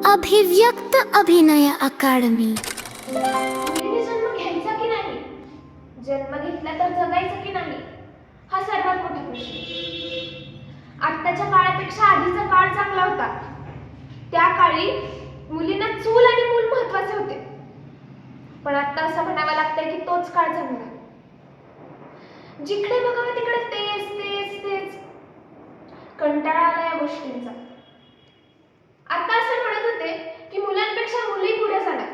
अभिव्यक्त अभिनय अकादमी। मुलीने जन्म घ्यायचा की नाही, जन्म घेतला तर जगायचं की नाही, हा सर्वात मोठा प्रश्न। आत्ताच्या काळापेक्षा आधीचा काळ चांगला होता। त्या काळी मुलींना चूल आणि मूल महत्त्वाचे होते, पण आता असं म्हणावं लागतंय की तोच काळ चांगला। जिकडे बघावं तिकडे तेच तेच तेच, कंटाळा आला या गोष्टींचा। आता असं म्हणत होते की मुलांपेक्षा मुली पुढे जाणार,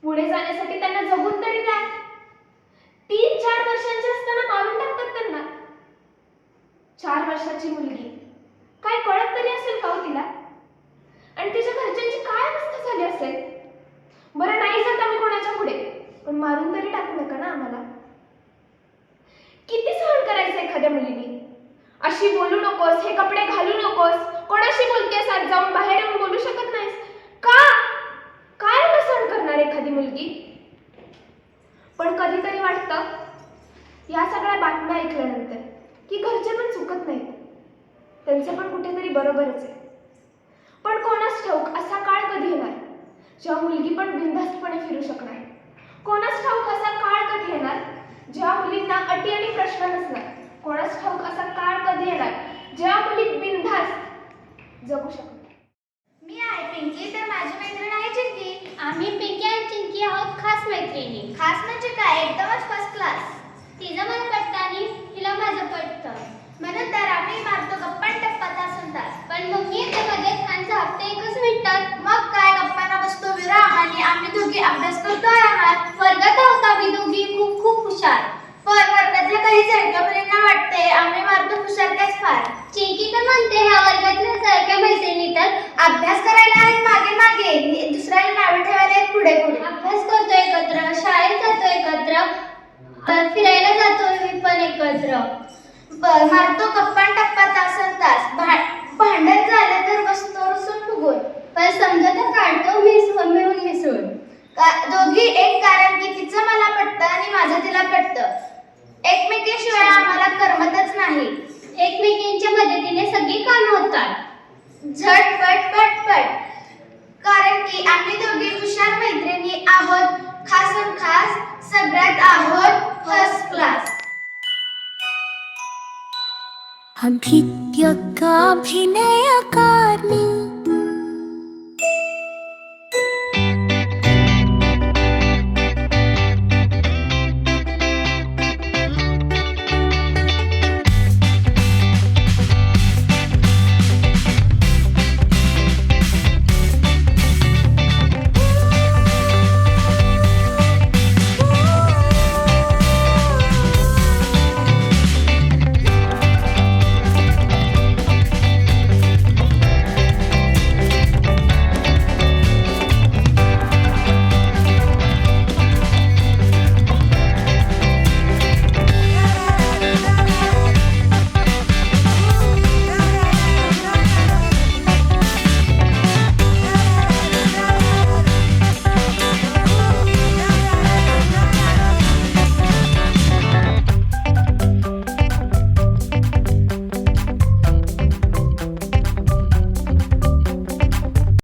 पुढे जाण्यासाठी त्यांना जगून तरी द्या। 3-4 वर्षांची असताना मारून टाकतात त्यांना। 4 वर्षाची मुलगी काय कळत तरी असेल का हो तिला? आणि तिच्या घरच्यांची काय अवस्था झाली असेल? बरं नाही जात आम्ही कोणाच्या पुढे, पण मारून तरी टाकू नका ना आम्हाला। किती सहन करायचं एखाद्या मुलीने? अशी बोलू नकोस, हे कपडे घालू नकोस, कोणाशी बोलतेस, आज जाऊन बाहेर येऊन बोलू शकत नाहीस का? काय एवढं सहन करणार एखादी मुलगी? पण कधीतरी वाटतं या सगळ्या बातम्या ऐकल्यानंतर की घरचे पण चुकत नाहीत, त्यांचं पण कुठेतरी बरोबरच आहे। पण कोणास ठाऊक असा काळ कधी येणार जेव्हा मुलगी पण बिनधास्तपणे फिरू शकणार? कोणास ठाऊक असा काळ कधी येणार जेव्हा मुलींना अटी आणि प्रश्न नसणार? कोणास ठाऊक असा काळ कधी येणार जेव्हा मुली बिनधास्त जगू शकणार? मी आहे पिंकी, तर माझी मैत्रीण आहे चिंकी। आम्ही पिंकी आणि चिंकी आहोत खास मैत्रिणी। खास म्हणजे काय, एकदमच फर्स्ट क्लास। तिचं मला पटतं आणि तिला माझं पटतं, म्हणून तर आम्ही मारतो गप्पा टप्पा तासून तास। पण मम्मी येते मध्येच आणि हप्ते एकच मिनिटात। मग काय, गप्पांना बसतो विराम आणि आम्ही दोघी अभ्यास करतो आरामात। वर्गात आहोत आम्ही दोघी खूप खूप हुशार। वर्गातल्या काही जळक्या मुलींना वाटते आम्ही मारतो हुशारक्याच फार। चिंकी तर म्हणते ह्या वर्गातल्या सारख्या मैत्रिणी तर अभ्यास करायला आहेत मागे मागे, दुसऱ्याला नावे ठेवायला आहेत पुढे पुढे। अभ्यास करतो एकत्र, शाळेत जातो एकत्र, फिरायला जातो पण एकत्र, मारतो गप्पा टप्पा तासन तास। भांडण झालं तर बसतो रुसून फुगून, पण समजत काढतो मिळून मिसळून। दोघी एक, कारण की तिचं मला पटतं आणि माझं तिला पटतं। एकमेकीशिवाय आम्हाला करमतच नाही। एकमेकींच्या मदतीने सगळी कामं होतात, झटपट पटपट, कारण की आम्ही दोघी हुशार मैत्रिणी आहोत। खासून खास सगळ्यात आहोत फर्स्ट क्लास। अभिव्यक्त अभिनय अकादमी।